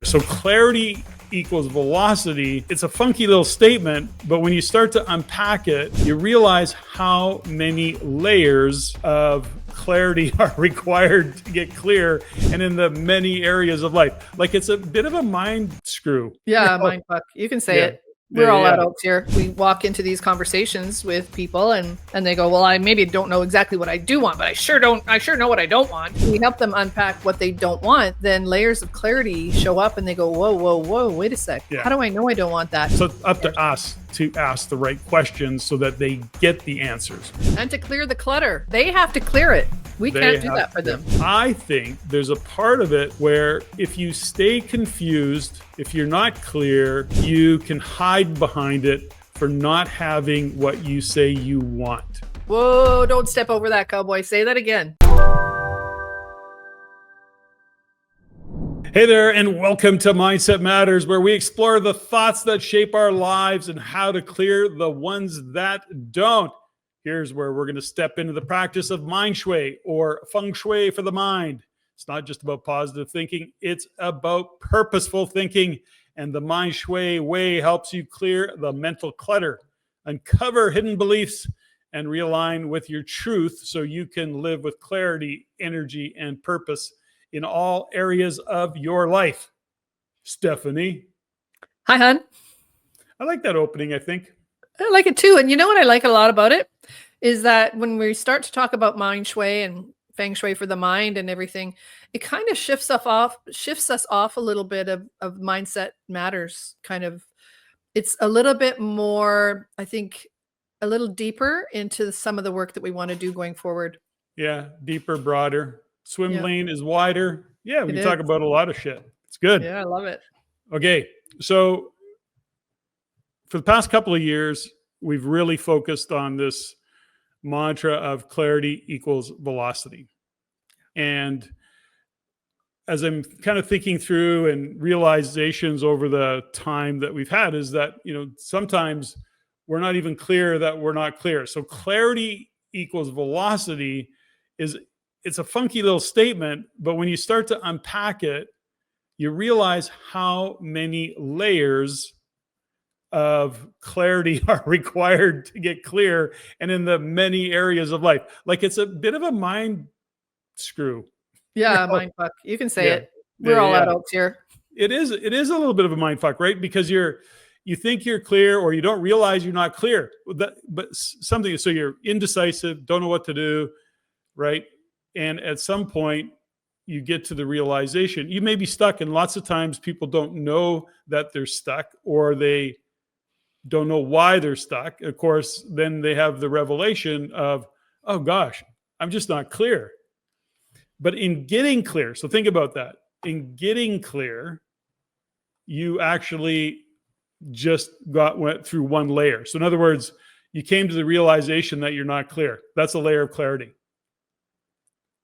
So clarity equals velocity. It's a funky little statement, but when you start to unpack it, you realize how many layers of clarity are required to get clear and in the many areas of life. Like it's a bit of a mind screw. Yeah, mind fuck. You can say it. We're all adults here. We walk into these conversations with people and they go, well, I maybe don't know exactly what I do want, but I sure know what I don't want. We help them unpack what they don't want. Then layers of clarity show up and they go, whoa, wait a sec. Yeah. How do I know I don't want that? So it's up to us to ask the right questions so that they get the answers. And to clear the clutter. They have to clear it. We can't do that for them. I think there's a part of it where if you stay confused, if you're not clear, you can hide behind it for not having what you say you want. Whoa, don't step over that, cowboy. Say that again. Hey there, and welcome to Mindset Matters, where we explore the thoughts that shape our lives and how to clear the ones that don't. Here's where we're going to step into the practice of MindShui Way, or Feng Shui for the mind. It's not just about positive thinking, it's about purposeful thinking. And the MindShui Way helps you clear the mental clutter, uncover hidden beliefs, and realign with your truth so you can live with clarity, energy, and purpose in all areas of your life. Stephanie. Hi, hon. I like that opening, I think. I like it too. And you know what I like a lot about it is that when we start to talk about MindShui and Feng Shui for the mind and everything, it kind of shifts us off a little bit of Mindset Matters. Kind of, it's a little bit more, I think, a little deeper into some of the work that we want to do going forward. Yeah, deeper, broader. Swim lane is wider. Yeah, we can talk about a lot of shit. It's good. Yeah, I love it. Okay, so for the past couple of years, we've really focused on this mantra of clarity equals velocity. And as I'm kind of thinking through and realizations over the time that we've had is that, sometimes we're not even clear that we're not clear. So clarity equals velocity it's a funky little statement, but when you start to unpack it, you realize how many layers of clarity are required to get clear and in the many areas of life. Like it's a bit of a mind screw. Yeah, mind fuck. You can say it. We're all adults here. It is a little bit of a mind fuck, right? Because you think you're clear or you don't realize you're not clear. So you're indecisive, don't know what to do, right? And at some point, you get to the realization you may be stuck. And lots of times people don't know that they're stuck or they don't know why they're stuck. Of course, then they have the revelation of, oh gosh, I'm just not clear. But in getting clear, so think about that. In getting clear, you actually just went through one layer. So in other words, you came to the realization that you're not clear. That's a layer of clarity.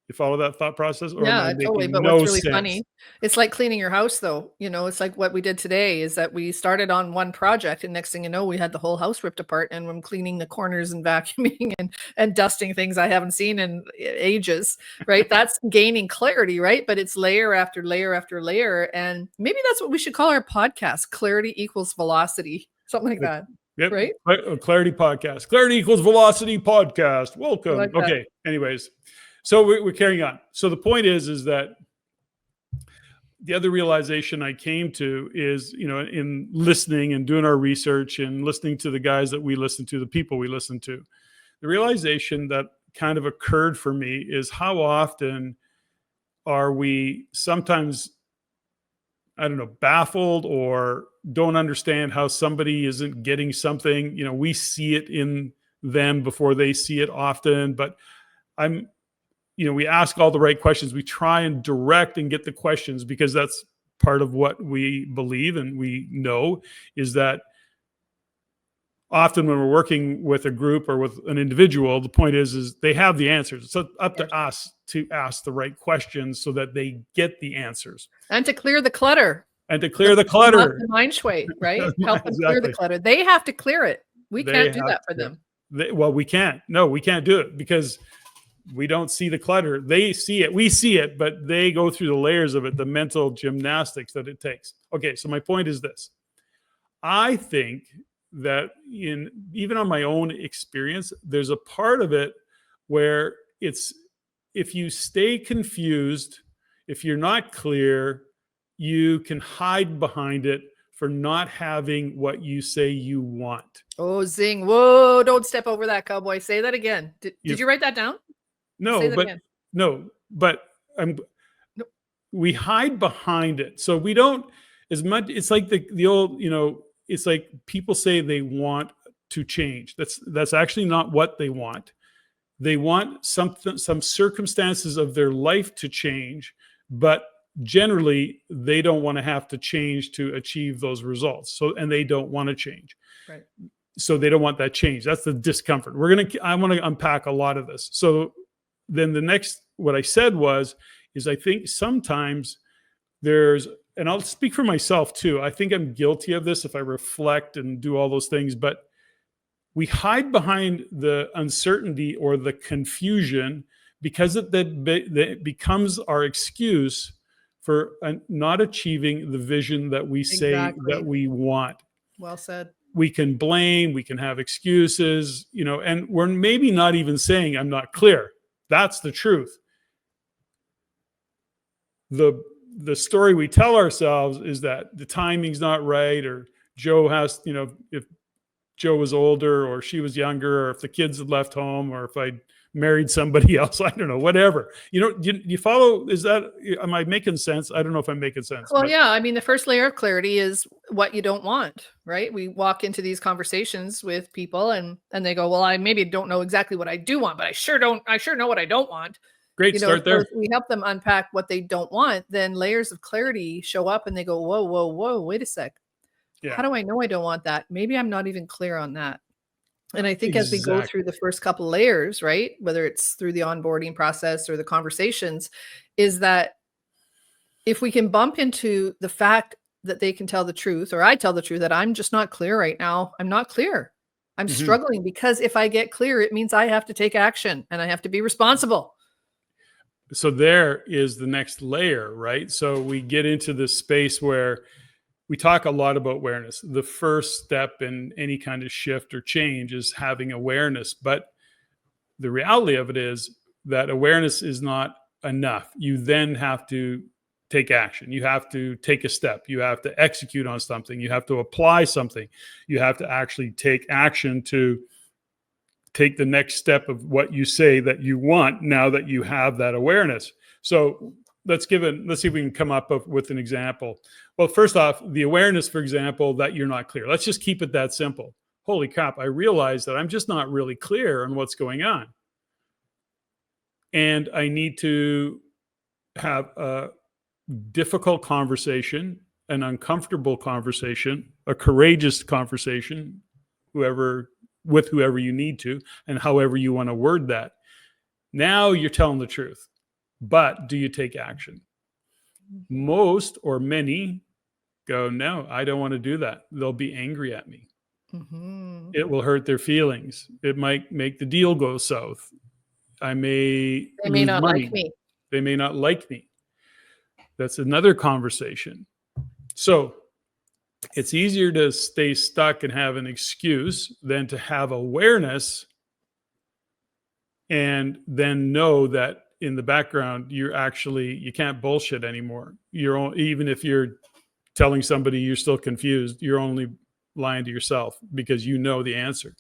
You follow that thought process? Or yeah, totally. But what's really funny, it's like cleaning your house though. It's like what we did today is that we started on one project and next thing you know, we had the whole house ripped apart and I'm cleaning the corners and vacuuming and dusting things I haven't seen in ages, right? That's gaining clarity, right? But it's layer after layer after layer. And maybe that's what we should call our podcast. Clarity equals velocity, something like that. Yep. Right? Clarity podcast. Clarity equals velocity podcast. Welcome. Like okay. Anyways. So we're carrying on. So the point is that the other realization I came to is, in listening and doing our research and listening to the guys that we listen to, the people we listen to, the realization that kind of occurred for me is how often are we sometimes, baffled or don't understand how somebody isn't getting something. We see it in them before they see it often, but we ask all the right questions. We try and direct and get the questions because that's part of what we believe and we know is that often when we're working with a group or with an individual, the point is they have the answers. It's up to us to ask the right questions so that they get the answers. And to clear the clutter. The MindShui Way, right? Help them clear the clutter. They have to clear it. We can't do that for them. We can't. No, we can't do it because we don't see the clutter. They see it. We see it, but they go through the layers of it, the mental gymnastics that it takes. Okay, so my point is this. I think that even on my own experience, there's a part of it where it's, if you stay confused, if you're not clear, you can hide behind it for not having what you say you want. Oh, zing. Whoa, don't step over that, cowboy. Say that again. Did you write that down? No, but we hide behind it. So we don't, as much, it's like the old, it's like people say they want to change. That's actually not what they want. They want some circumstances of their life to change, but generally they don't want to have to change to achieve those results. So, and they don't want to change. Right. So they don't want that change. That's the discomfort. I want to unpack a lot of this. So then the next, what I said is I think sometimes and I'll speak for myself too. I think I'm guilty of this if I reflect and do all those things, but we hide behind the uncertainty or the confusion because that becomes our excuse for not achieving the vision that we say that we want. Well said. We can blame, we can have excuses, and we're maybe not even saying I'm not clear. That's the truth. The story we tell ourselves is that the timing's not right, or Joe has, if Joe was older or she was younger, or if the kids had left home, or if I married somebody else, I don't know, whatever. You follow, am I making sense? I don't know if I'm making sense. Well, yeah. I mean, the first layer of clarity is what you don't want, right? We walk into these conversations with people and they go, well, I maybe don't know exactly what I do want, but I sure know what I don't want. Great, start there. So we help them unpack what they don't want. Then layers of clarity show up and they go, whoa, wait a sec. Yeah. How do I know I don't want that? Maybe I'm not even clear on that. And I think as we go through the first couple of layers, right, whether it's through the onboarding process or the conversations, is that if we can bump into the fact that they can tell the truth, or I tell the truth, that I'm just not clear right now. I'm not clear. I'm struggling, because if I get clear, it means I have to take action and I have to be responsible. So there is the next layer, right? So we get into this space where we talk a lot about awareness. The first step in any kind of shift or change is having awareness. But the reality of it is that awareness is not enough. You then have to take action. You have to take a step. You have to execute on something. You have to apply something. You have to actually take action to take the next step of what you say that you want now that you have that awareness. So let's see if we can come up with an example. Well, first off, the awareness, for example, that you're not clear. Let's just keep it that simple. Holy crap, I realize that I'm just not really clear on what's going on. And I need to have a difficult conversation, an uncomfortable conversation, a courageous conversation, with whoever you need to, and however you want to word that. Now you're telling the truth. But do you take action? Most or many go, no, I don't want to do that. They'll be angry at me. Mm-hmm. It will hurt their feelings. It might make the deal go south. They may not like me. They may not like me. That's another conversation. So it's easier to stay stuck and have an excuse than to have awareness and then know that in the background, you can't bullshit anymore. Even if you're telling somebody you're still confused, you're only lying to yourself because you know the answer.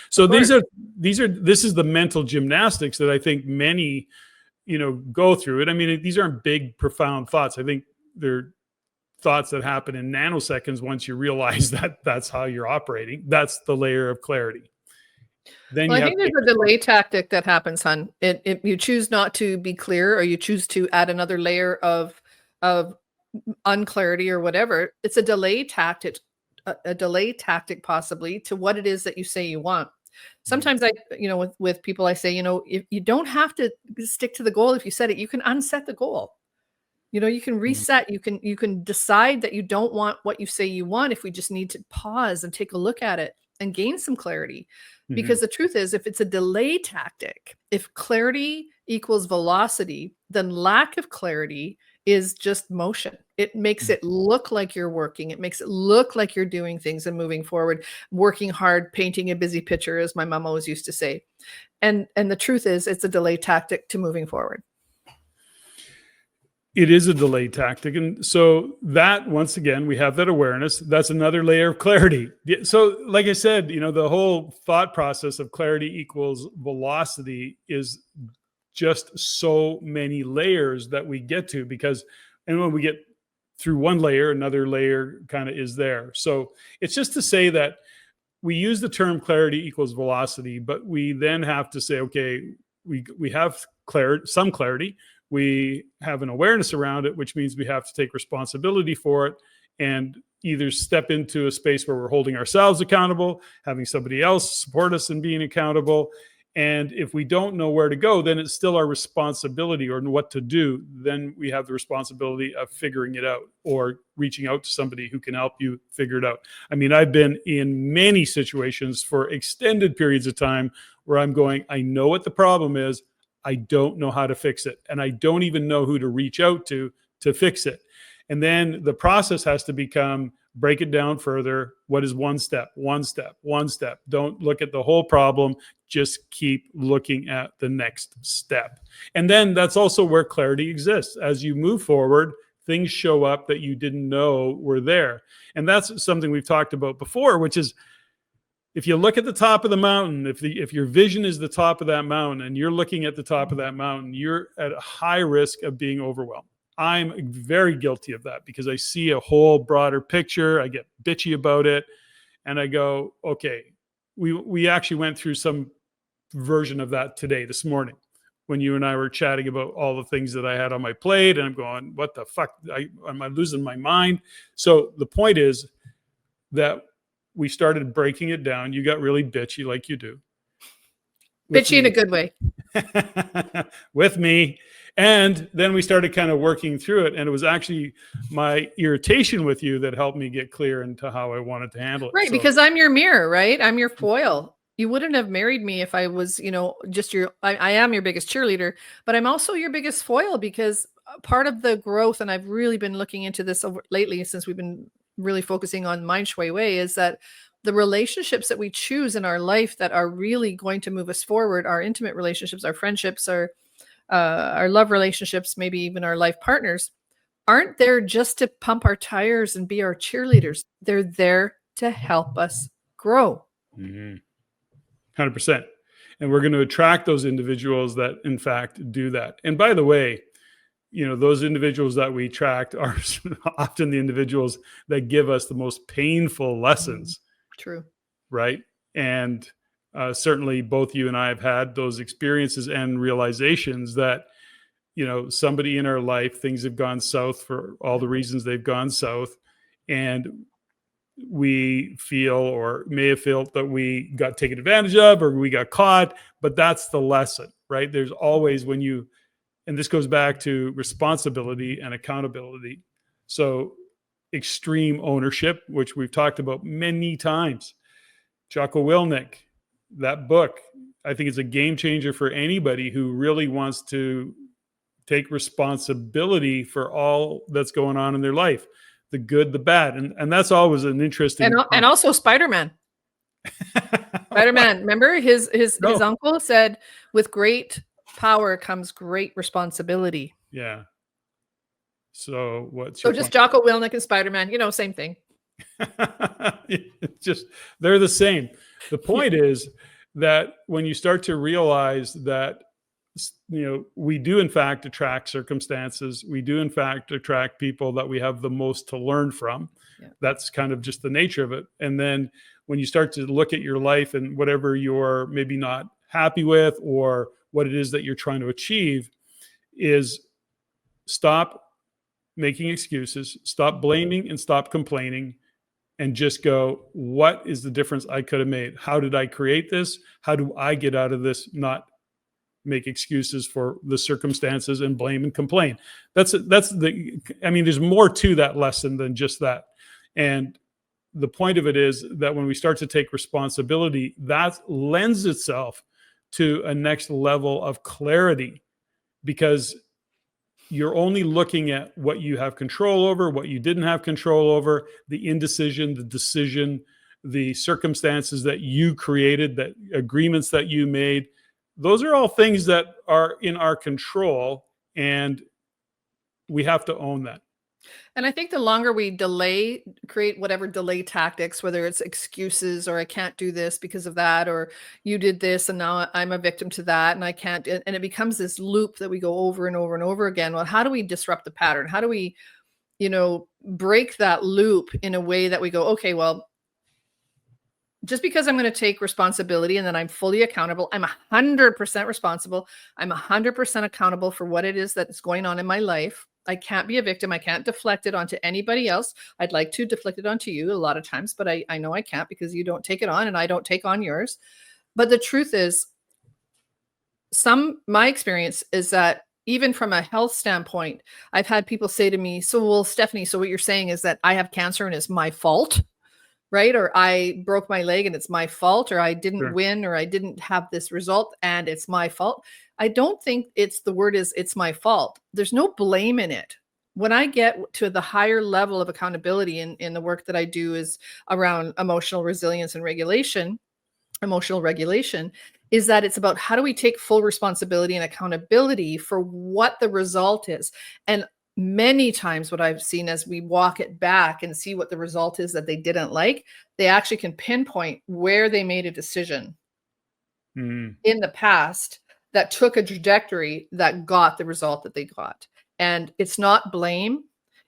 So this is the mental gymnastics that I think many, go through it. I mean, these aren't big, profound thoughts. I think they're thoughts that happen in nanoseconds once you realize that that's how you're operating. That's the layer of clarity. Then I think there's a delay tactic that happens, hon. You choose not to be clear, or you choose to add another layer of unclarity or whatever. It's a delay tactic, possibly, to what it is that you say you want. Sometimes with people, I say, if you don't have to stick to the goal. If you set it, you can unset the goal. You can reset. You can decide that you don't want what you say you want. If we just need to pause and take a look at it and gain some clarity. Because the truth is, if it's a delay tactic, if clarity equals velocity, then lack of clarity is just motion. It makes it look like you're working. It makes it look like you're doing things and moving forward, working hard, painting a busy picture, as my mom always used to say. And the truth is, it's a delay tactic to moving forward. It is a delay tactic. And so that, once again, we have that awareness. That's another layer of clarity. So like I said, the whole thought process of clarity equals velocity is just so many layers that we get to, and when we get through one layer, another layer kind of is there. So it's just to say that we use the term clarity equals velocity, but we then have to say, okay, we have some clarity. We have an awareness around it, which means we have to take responsibility for it and either step into a space where we're holding ourselves accountable, having somebody else support us in being accountable. And if we don't know where to go, then it's still our responsibility or what to do. Then we have the responsibility of figuring it out or reaching out to somebody who can help you figure it out. I mean, I've been in many situations for extended periods of time where I'm going, I know what the problem is. I don't know how to fix it. And I don't even know who to reach out to fix it. And then the process has to become, break it down further. What is one step? One step, one step. Don't look at the whole problem. Just keep looking at the next step. And then that's also where clarity exists. As you move forward, things show up that you didn't know were there. And that's something we've talked about before, which is, if you look at the top of the mountain, if your vision is the top of that mountain and you're looking at the top of that mountain, you're at a high risk of being overwhelmed. I'm very guilty of that because I see a whole broader picture. I get bitchy about it. And I go, okay, we actually went through some version of that today, this morning, when you and I were chatting about all the things that I had on my plate. And I'm going, what the fuck? Am I losing my mind? So the point is that we started breaking it down. You got really bitchy like you do. Bitchy in a good way. With me. And then we started kind of working through it. And it was actually my irritation with you that helped me get clear into how I wanted to handle it. Right. So, because I'm your mirror, right? I'm your foil. You wouldn't have married me if I was, just I am your biggest cheerleader, but I'm also your biggest foil, because part of the growth, and I've really been looking into this lately since we've been really focusing on MindShui Way, is that the relationships that we choose in our life that are really going to move us forward, our intimate relationships, our friendships, our love relationships, maybe even our life partners, aren't there just to pump our tires and be our cheerleaders. They're there to help us grow. 100%. And we're going to attract those individuals that in fact do that. And by the way, those individuals that we attract are often the individuals that give us the most painful lessons. True. Right. And certainly both you and I have had those experiences and realizations that, somebody in our life, things have gone south for all the reasons they've gone south. And we feel, or may have felt, that we got taken advantage of or we got caught. But that's the lesson, right? There's always, and this goes back to responsibility and accountability. So extreme ownership, which we've talked about many times. Jocko Willink, that book, I think it's a game changer for anybody who really wants to take responsibility for all that's going on in their life, the good, the bad. And that's always an interesting. And also Spider-Man. Spider-Man, remember his uncle said, with great power comes great responsibility. Yeah. So So just Jocko Willink and Spider-Man, same thing. Just, they're the same. The point is that when you start to realize that, we do in fact attract circumstances, we do in fact attract people that we have the most to learn from. Yeah. That's kind of just the nature of it. And then when you start to look at your life and whatever you're maybe not happy with, or what it is that you're trying to achieve, is stop making excuses, stop blaming and stop complaining, and just go, what is the difference I could have made? How did I create this? How do I get out of this? Not make excuses for the circumstances and blame and complain. There's more to that lesson than just that. And the point of it is that when we start to take responsibility, that lends itself to a next level of clarity, because you're only looking at what you have control over, what you didn't have control over, the indecision, the decision, the circumstances that you created, that agreements that you made. Those are all things that are in our control, and we have to own that. And I think the longer we delay, create whatever delay tactics, whether it's excuses or I can't do this because of that, or you did this and now I'm a victim to that and I can't, and it becomes this loop that we go over and over and over again. Well, how do we disrupt the pattern? How do we, break that loop in a way that we go, okay, well, just because I'm going to take responsibility and then I'm fully accountable, I'm 100% responsible. I'm 100% accountable for what it is that's going on in my life. I can't be a victim. I can't deflect it onto anybody else. I'd like to deflect it onto you a lot of times, but I know I can't because you don't take it on and I don't take on yours. But the truth is, my experience is that even from a health standpoint, I've had people say to me, so, well, Stephanie, so what you're saying is that I have cancer and it's my fault, right? Or I broke my leg and it's my fault, or I didn't win, or I didn't have this result and it's my fault. I don't think it's my fault. There's no blame in it. When I get to the higher level of accountability in the work that I do is around emotional resilience and emotional regulation, is that it's about how do we take full responsibility and accountability for what the result is. And many times what I've seen as we walk it back and see what the result is that they didn't like, they actually can pinpoint where they made a decision in the past that took a trajectory that got the result that they got. And it's not blame.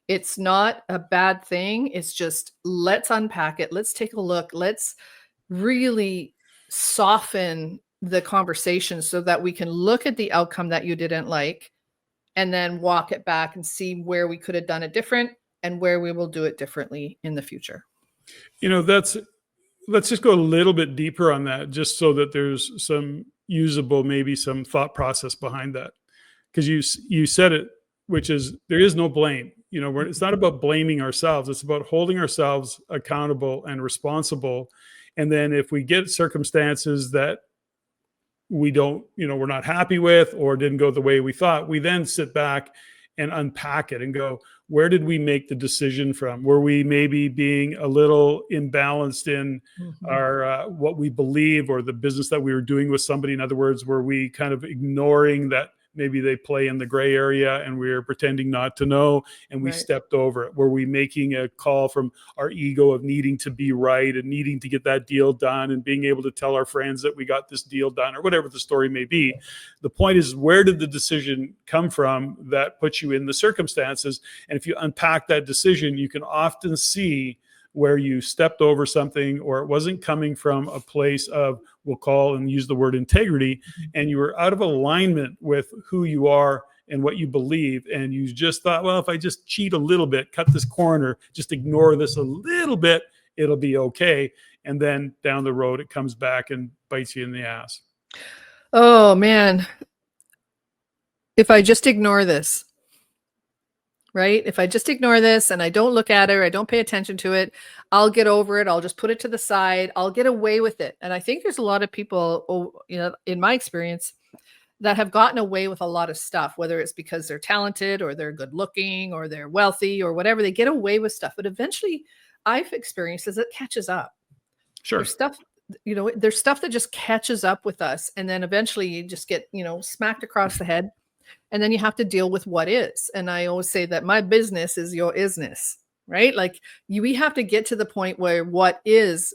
It's not a bad thing. It's just, let's unpack it. Let's take a look. Let's really soften the conversation so that we can look at the outcome that you didn't like and then walk it back and see where we could have done it different and where we will do it differently in the future. Let's just go a little bit deeper on that, just so that there's some usable, maybe some thought process behind that. Because you said it, which is, there is no blame. It's not about blaming ourselves. It's about holding ourselves accountable and responsible. And then if we get circumstances that we don't, we're not happy with, or didn't go the way we thought, we then sit back and unpack it and go, where did we make the decision from? Were we maybe being a little imbalanced in our what we believe, or the business that we were doing with somebody? In other words, were we kind of ignoring that maybe they play in the gray area and we were pretending not to know and we stepped over it? Were we making a call from our ego of needing to be right and needing to get that deal done and being able to tell our friends that we got this deal done, or whatever the story may be? The point is, where did the decision come from that puts you in the circumstances? And if you unpack that decision, you can often see where you stepped over something, or it wasn't coming from a place of, we'll call and use the word integrity, and you were out of alignment with who you are and what you believe. And you just thought, well, if I just cheat a little bit, cut this corner, just ignore this a little bit, it'll be okay. And then down the road, it comes back and bites you in the ass. Oh man. If I just ignore this, right? If I just ignore this and I don't look at it, or I don't pay attention to it, I'll get over it. I'll just put it to the side. I'll get away with it. And I think there's a lot of people, in my experience, that have gotten away with a lot of stuff, whether it's because they're talented or they're good looking or they're wealthy or whatever. They get away with stuff, but eventually I've experienced as it catches up. Sure. There's stuff that just catches up with us. And then eventually you just get, smacked across the head. And then you have to deal with what is. And I always say that my business is your isness, right? Like we have to get to the point where what is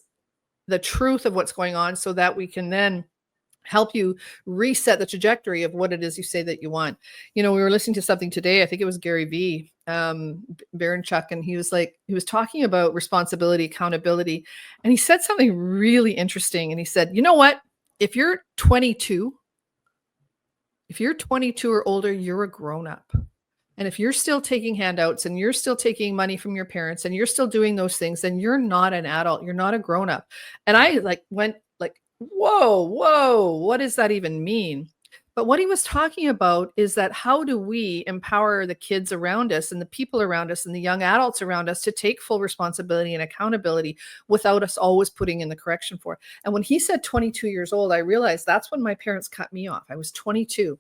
the truth of what's going on, so that we can then help you reset the trajectory of what it is you say that you want. We were listening to something today, I think it was Gary V, Baranchuk, and he was talking about responsibility, accountability. And he said something really interesting. And he said, you know what? If you're 22 or older, you're a grown-up. And if you're still taking handouts and you're still taking money from your parents and you're still doing those things, then you're not an adult. You're not a grown-up. And I went like, whoa, what does that even mean? But what he was talking about is that how do we empower the kids around us and the people around us and the young adults around us to take full responsibility and accountability without us always putting in the correction for it. And when he said 22 years old, I realized that's when my parents cut me off. I was 22.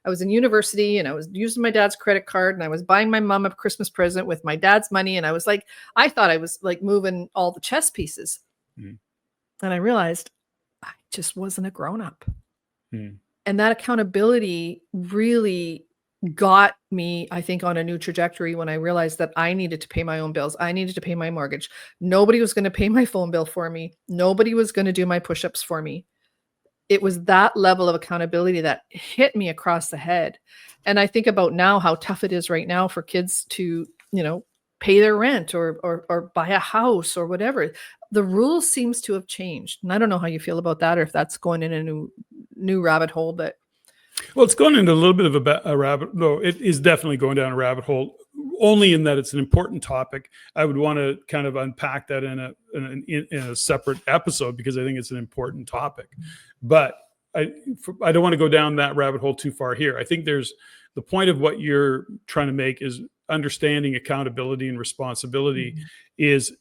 I was in university and I was using my dad's credit card and I was buying my mom a Christmas present with my dad's money. And I was like, I thought I was like moving all the chess pieces. Mm. And I realized I just wasn't a grown-up. Mm. And that accountability really got me, I think, on a new trajectory when I realized that I needed to pay my own bills. I needed to pay my mortgage. Nobody was going to pay my phone bill for me. Nobody was going to do my push-ups for me. It was that level of accountability that hit me across the head. And I think about now how tough it is right now for kids to, pay their rent or buy a house or whatever. The rules seems to have changed. And I don't know how you feel about that or if that's going in a new rabbit hole, but well, it's going into a little bit of a rabbit. No, it is definitely going down a rabbit hole. Only in that it's an important topic. I would want to kind of unpack that in a separate episode because I think it's an important topic. But I don't want to go down that rabbit hole too far here. I think there's the point of what you're trying to make is understanding accountability and responsibility is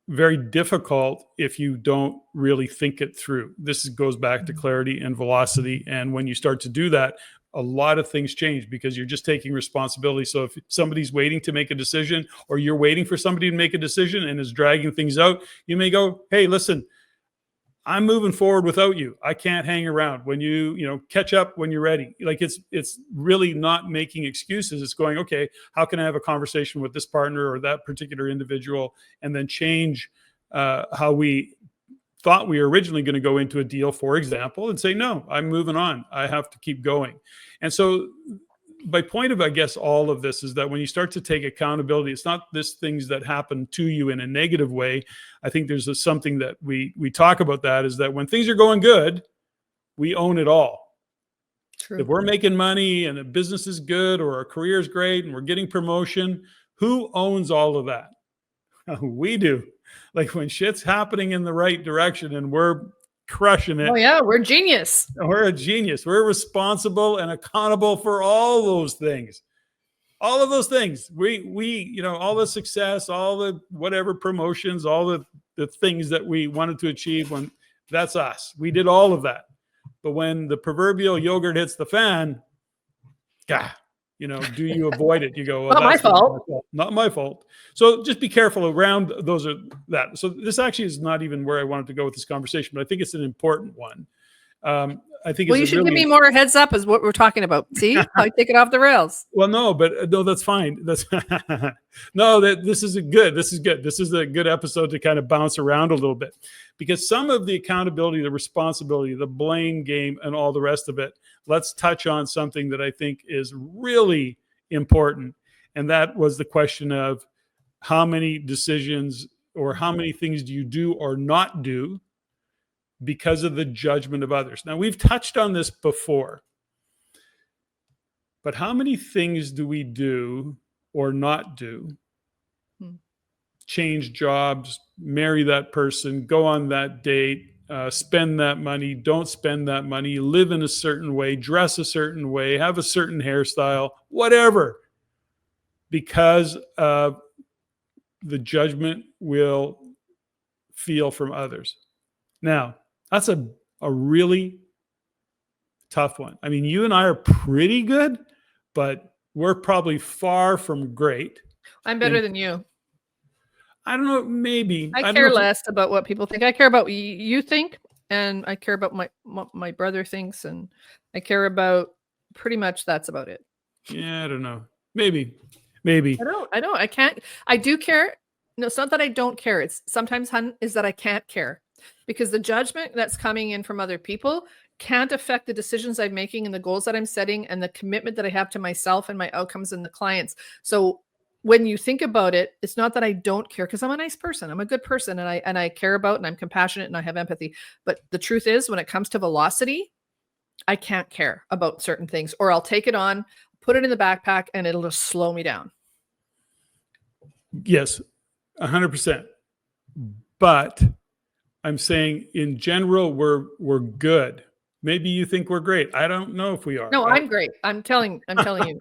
very difficult if you don't really think it through. This goes back to clarity and velocity. And when you start to do that, a lot of things change because you're just taking responsibility. So if somebody's waiting to make a decision or you're waiting for somebody to make a decision and is dragging things out, you may go, hey, listen, I'm moving forward without you. I can't hang around. When you catch up when you're ready. Like it's really not making excuses. It's going, okay, how can I have a conversation with this partner or that particular individual and then change how we thought we were originally going to go into a deal, for example, and say, no, I'm moving on. I have to keep going. And so my point of, I guess, all of this is that when you start to take accountability, it's not this things that happen to you in a negative way. I think there's something that we talk about that is that when things are going good, we own it all. True. If we're making money and the business is good or our career is great and we're getting promotion, who owns all of that? We do. Like when shit's happening in the right direction and we're crushing it. Oh yeah, we're genius. We're a genius. We're responsible and accountable for all those things. All of those things. We all the success, all the whatever promotions, all the things that we wanted to achieve, when that's us. We did all of that. But when the proverbial yogurt hits the fan, do you avoid it? You go, well, not my fault. Not my fault. So just be careful around that. So this actually is not even where I wanted to go with this conversation, but I think it's an important one. I think. Well, you should give me more heads up is what we're talking about. See, I take it off the rails. Well, no, that's fine. This is good. This is a good episode to kind of bounce around a little bit, because some of the accountability, the responsibility, the blame game, and all the rest of it. Let's touch on something that I think is really important, and that was the question of how many decisions or how many things do you do or not do because of the judgment of others. Now, we've touched on this before, but how many things do we do or not do? Change jobs, marry that person, go on that date, spend that money, don't spend that money, live in a certain way, dress a certain way, have a certain hairstyle, whatever, because of the judgment we'll feel from others. Now, that's a really tough one. I mean, you and I are pretty good, but we're probably far from great. I'm better than you. I don't know, maybe. I care less about what people think. I care about what you think, and I care about my brother thinks, and I care about pretty much that's about it. Yeah, I don't know. Maybe. I don't. I can't. I do care. No, it's not that I don't care. It's sometimes, hun, is that I can't care. Because the judgment that's coming in from other people can't affect the decisions I'm making and the goals that I'm setting and the commitment that I have to myself and my outcomes and the clients. So when you think about it, it's not that I don't care, because I'm a nice person. I'm a good person, and I care about, and I'm compassionate, and I have empathy. But the truth is, when it comes to velocity, I can't care about certain things, or I'll take it on, put it in the backpack, and it'll just slow me down. Yes, 100%. But I'm saying in general, we're good. Maybe you think we're great. I don't know if we are. No, I'm great. I'm telling you.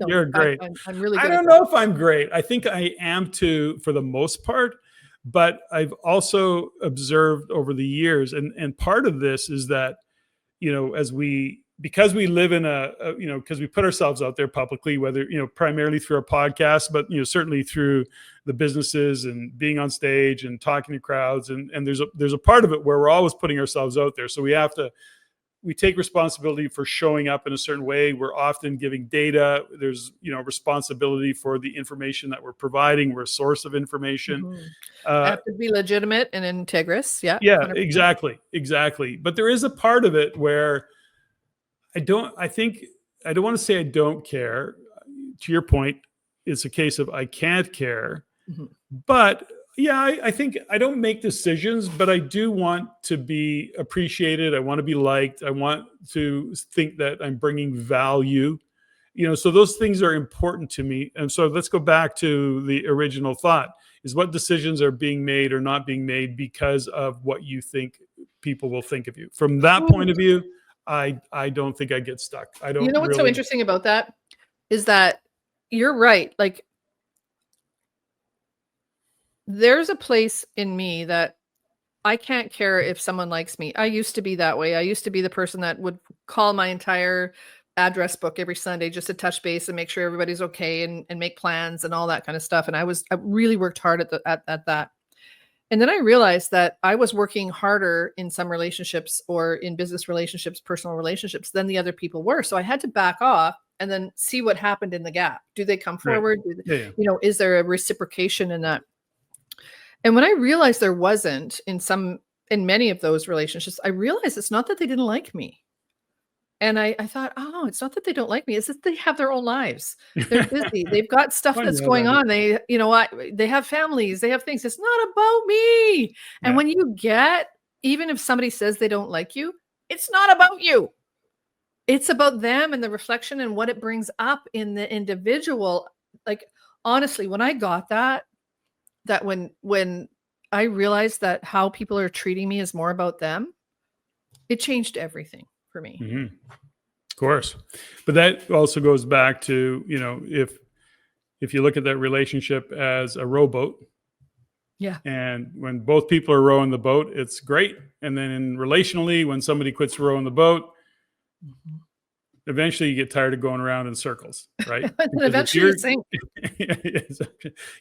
You're great. I'm really good. I don't know if I'm great. I think I am too, for the most part, but I've also observed over the years, and part of this is that, as we because we live in because we put ourselves out there publicly, whether, primarily through our podcast, but, certainly through the businesses and being on stage and talking to crowds. And there's a part of it where we're always putting ourselves out there. So we take responsibility for showing up in a certain way. We're often giving data. There's, responsibility for the information that we're providing. We're a source of information. Have to be legitimate and integrous. Yeah. Yeah, 100%. exactly. But there is a part of it where I don't want to say I don't care. To your point, it's a case of I can't care. But yeah, I think I don't make decisions, but I do want to be appreciated. I want to be liked. I want to think that I'm bringing value. So those things are important to me. And so let's go back to the original thought, is what decisions are being made or not being made because of what you think people will think of you. From that point of view, I don't think I get stuck. I don't. What's so interesting about that is that you're right. Like, there's a place in me that I can't care if someone likes me. I used to be that way. I used to be the person that would call my entire address book every Sunday just to touch base and make sure everybody's okay and make plans and all that kind of stuff. And I really worked hard at that. And then I realized that I was working harder in some relationships or in business relationships, personal relationships than the other people were. So I had to back off and then see what happened in the gap. Do they come forward? Yeah. Is there a reciprocation in that? And when I realized there wasn't in many of those relationships, I realized it's not that they didn't like me. And I thought, oh, it's not that they don't like me. It's that they have their own lives. They're busy. They've got stuff that's going on. They, they have families. They have things. It's not about me. And when you even if somebody says they don't like you, it's not about you. It's about them and the reflection and what it brings up in the individual. Like, honestly, when I got that when I realized that how people are treating me is more about them, it changed everything for me. Mm-hmm. Of course. But that also goes back to, if you look at that relationship as a rowboat. Yeah. And when both people are rowing the boat, it's great. And then relationally, when somebody quits rowing the boat, eventually you get tired of going around in circles, right? And eventually you sink.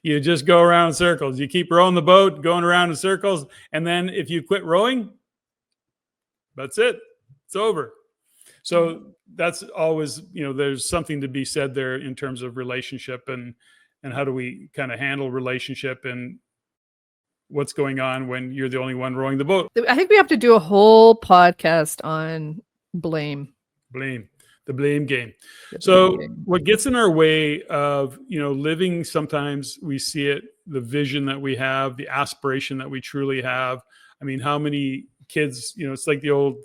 You just go around in circles. You keep rowing the boat, going around in circles. And then if you quit rowing, that's it. It's over. So that's always, there's something to be said there in terms of relationship and how do we kind of handle relationship and what's going on when you're the only one rowing the boat. I think we have to do a whole podcast on blame. The blame game. So what gets in our way of, living, sometimes we see it, the vision that we have, the aspiration that we truly have. I mean, how many kids, it's like the old,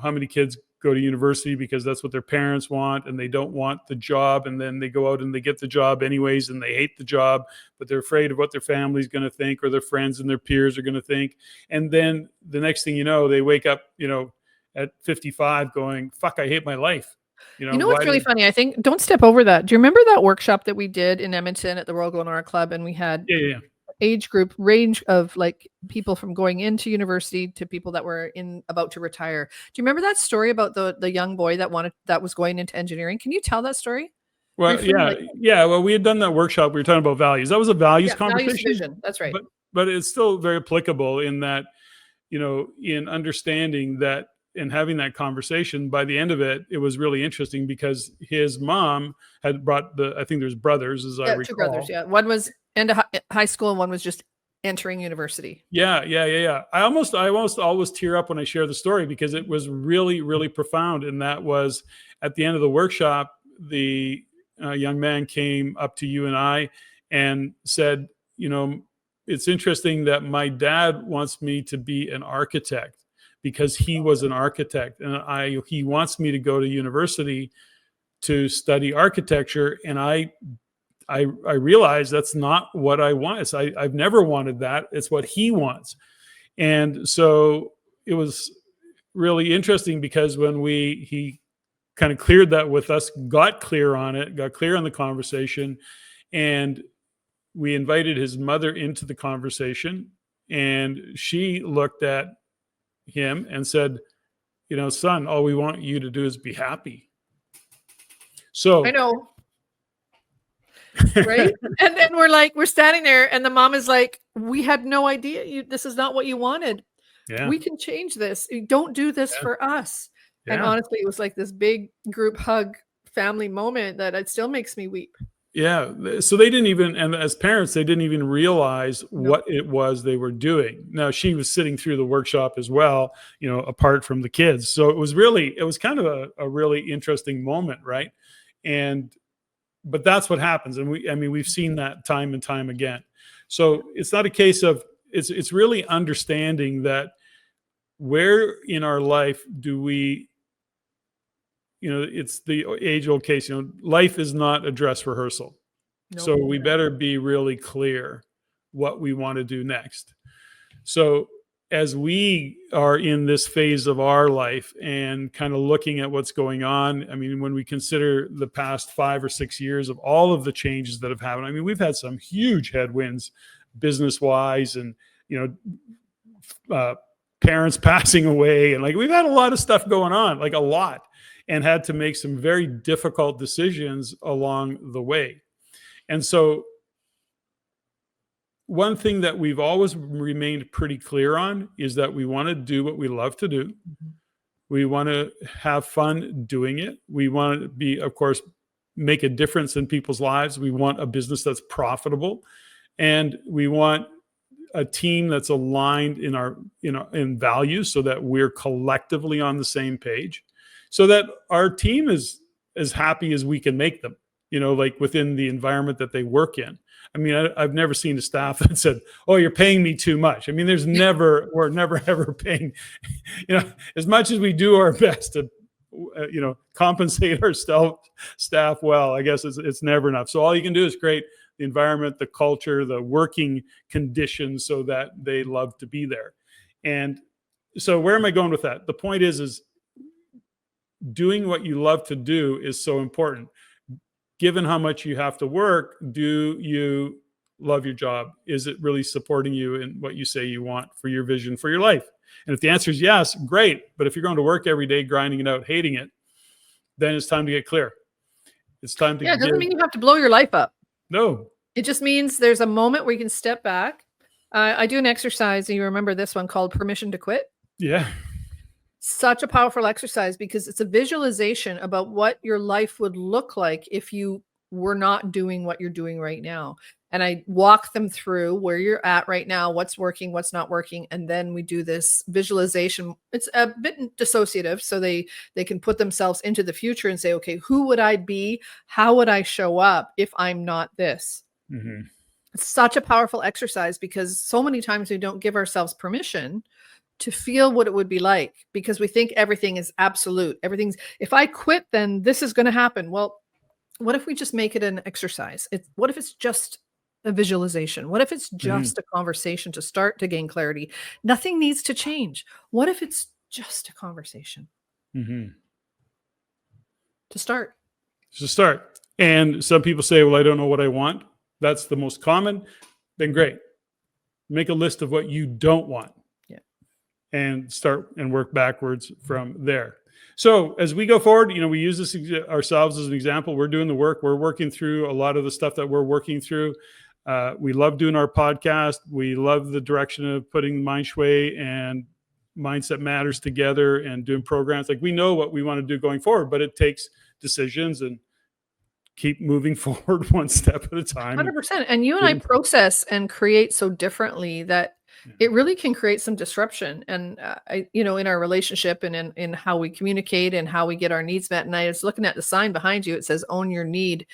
how many kids go to university because that's what their parents want and they don't want the job, and then they go out and they get the job anyways and they hate the job, but they're afraid of what their family's going to think or their friends and their peers are going to think. And then the next thing you know, they wake up, at 55 going, fuck, I hate my life. What's really funny? I think, don't step over that. Do you remember that workshop that we did in Edmonton at the Royal Glenora Club? And we had age group range of like people from going into university to people that were about to retire. Do you remember that story about the young boy that was going into engineering? Can you tell that story? Well, briefly, Well, we had done that workshop. We were talking about values. That was a values conversation. Values vision. That's right. But it's still very applicable in that, in understanding that and having that conversation. By the end of it, it was really interesting because his mom had brought I think there's brothers, as I recall. 2 brothers. Yeah. One was into high school and one was just entering university. Yeah. I almost always tear up when I share the story because it was really, really profound. And that was at the end of the workshop, the young man came up to you and I and said, it's interesting that my dad wants me to be an architect because he was an architect, and he wants me to go to university to study architecture. And I realized that's not what I want. I've never wanted that. It's what he wants. And so it was really interesting because when he kind of cleared that with us, got clear on the conversation, and we invited his mother into the conversation, and she looked at him and said, son, all we want you to do is be happy. So I know. Right. And then we're standing there and the mom is like, we had no idea this is not what you wanted. yeah, We can change this. Don't do this for us. And yeah. honestly, it was like this big group hug family moment that it still makes me weep. Yeah. So they didn't even, and as parents, they didn't even realize No. what it was they were doing. Now she was sitting through the workshop as well, apart from the kids. So it was kind of a really interesting moment. Right. But that's what happens. And we've seen that time and time again. So it's not a case of, it's really understanding that where in our life do we, it's the age old case, life is not a dress rehearsal. Nope. So we better be really clear what we want to do next. So as we are in this phase of our life and kind of looking at what's going on, when we consider the past 5 or 6 years of all of the changes that have happened, we've had some huge headwinds business wise, and, parents passing away. And we've had a lot of stuff going on, a lot, and had to make some very difficult decisions along the way. And so one thing that we've always remained pretty clear on is that we want to do what we love to do. Mm-hmm. We want to have fun doing it. We want to be, of course, make a difference in people's lives. We want a business that's profitable, and we want a team that's aligned in our, in values, so that we're collectively on the same page, so that our team is as happy as we can make them, within the environment that they work in. I've never seen a staff that said, "Oh, you're paying me too much." We're never ever paying, as much as we do our best to, compensate our staff well. I guess it's never enough. So all you can do is create the environment, the culture, the working conditions, so that they love to be there. And so where am I going with that? The point is doing what you love to do is so important. Given how much you have to work, do you love your job? Is it really supporting you in what you say you want for your vision for your life? And if the answer is yes, great. But if you're going to work every day, grinding it out, hating it, then it's time to get clear. It's time to it doesn't mean you have to blow your life up. No. It just means there's a moment where you can step back. I do an exercise, and you remember this one, called Permission to Quit? Yeah. Such a powerful exercise, because it's a visualization about what your life would look like if you were not doing what you're doing right now. And I walk them through where you're at right now, what's working, what's not working. And then we do this visualization. It's a bit dissociative, so they can put themselves into the future and say, okay, who would I be? How would I show up if I'm not this? Mm-hmm. It's such a powerful exercise, because so many times we don't give ourselves permission to feel what it would be like, because we think everything is absolute. If I quit, then this is going to happen. Well, what if we just make it an exercise? What if it's just a visualization? What if it's just a conversation to start to gain clarity? Nothing needs to change. What if it's just a conversation to start? And some people say, well, I don't know what I want. That's the most common. Then great. Make a list of what you don't want. And start and work backwards from there. So as we go forward, we use this ourselves as an example. We're doing the work. We're working through a lot of the stuff that we're working through. We love doing our podcast. We love the direction of putting MindShui Way and Mindset Matters together and doing programs. We know what we want to do going forward, but it takes decisions and keep moving forward one step at a time. 100%. And you and I process and create so differently that it really can create some disruption, and in our relationship and in how we communicate and how we get our needs met. And I was looking at the sign behind you. It says, own your need.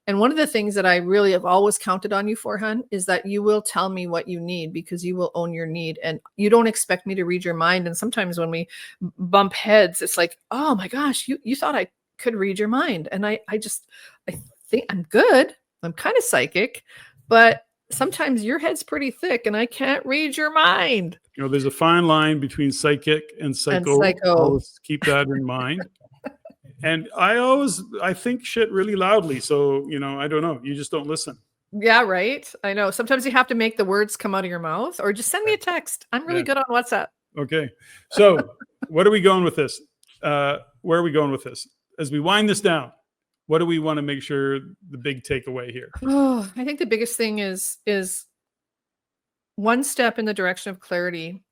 And one of the things that I really have always counted on you for, hun, is that you will tell me what you need, because you will own your need, and you don't expect me to read your mind. And sometimes when we bump heads, it's like, oh my gosh, you thought I could read your mind. And I think I'm good. I'm kind of psychic, but sometimes your head's pretty thick and I can't read your mind. There's a fine line between psychic and psycho. Always keep that in mind. And I think shit really loudly. So, I don't know. You just don't listen. Yeah, right. I know. Sometimes you have to make the words come out of your mouth, or just send me a text. I'm really good on WhatsApp. Okay. So what are we going with this? where are we going with this? As we wind this down, what do we want to make sure the big takeaway here? Oh, I think the biggest thing is one step in the direction of clarity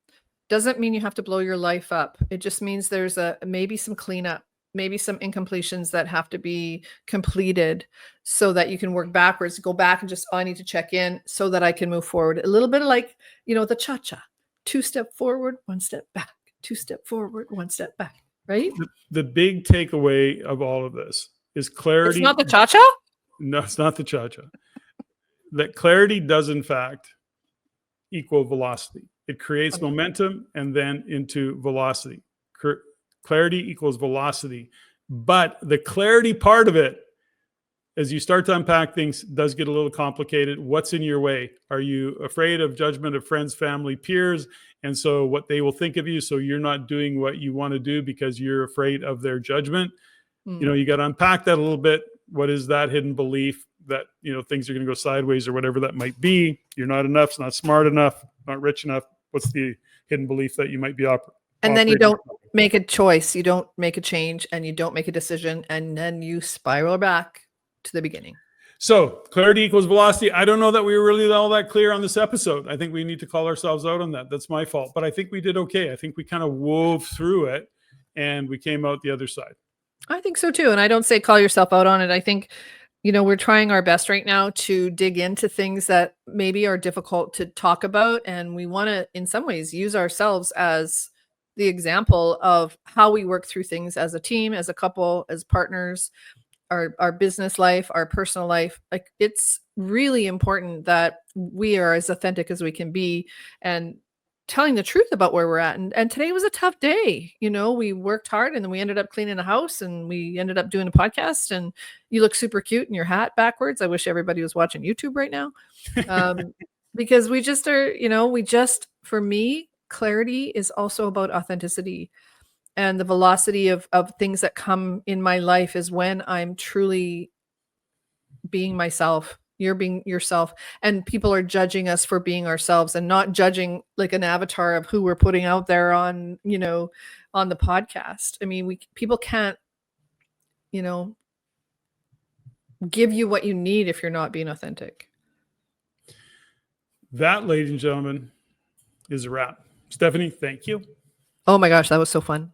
doesn't mean you have to blow your life up. It just means there's maybe some cleanup, maybe some incompletions that have to be completed so that you can work backwards, go back and just, I need to check in so that I can move forward. A little bit of like, the cha-cha, 2 step forward, 1 step back, 2 step forward, 1 step back, right? The big takeaway of all of this is clarity. It's not the cha-cha? No, it's not the cha-cha. That clarity does in fact equal velocity. It creates momentum and then into velocity. Clarity equals velocity. But the clarity part of it, as you start to unpack things, does get a little complicated. What's in your way? Are you afraid of judgment of friends, family, peers? And so what they will think of you, so you're not doing what you want to do because you're afraid of their judgment. You got to unpack that a little bit. What is that hidden belief that, things are going to go sideways or whatever that might be? You're not enough, it's not smart enough, not rich enough. What's the hidden belief that you might be operating? And then you don't make a choice, you don't make a change, and you don't make a decision, and then you spiral back to the beginning. So clarity equals velocity. I don't know that we were really all that clear on this episode. I think we need to call ourselves out on that. That's my fault. But I think we did okay. I think we kind of wove through it and we came out the other side. I think so too. And I don't say call yourself out on it. I think, we're trying our best right now to dig into things that maybe are difficult to talk about. And we want to, in some ways, use ourselves as the example of how we work through things as a team, as a couple, as partners, our business life, our personal life. Like, it's really important that we are as authentic as we can be and telling the truth about where we're at. And today was a tough day. We worked hard and then we ended up cleaning a house and we ended up doing a podcast, and you look super cute in your hat backwards. I wish everybody was watching YouTube right now. Because we just are, for me, clarity is also about authenticity, and the velocity of things that come in my life is when I'm truly being myself. You're being yourself, and people are judging us for being ourselves and not judging like an avatar of who we're putting out there on, on the podcast. I mean, people can't, give you what you need if you're not being authentic. That, ladies and gentlemen, is a wrap. Stephanie, thank you. Oh my gosh, that was so fun.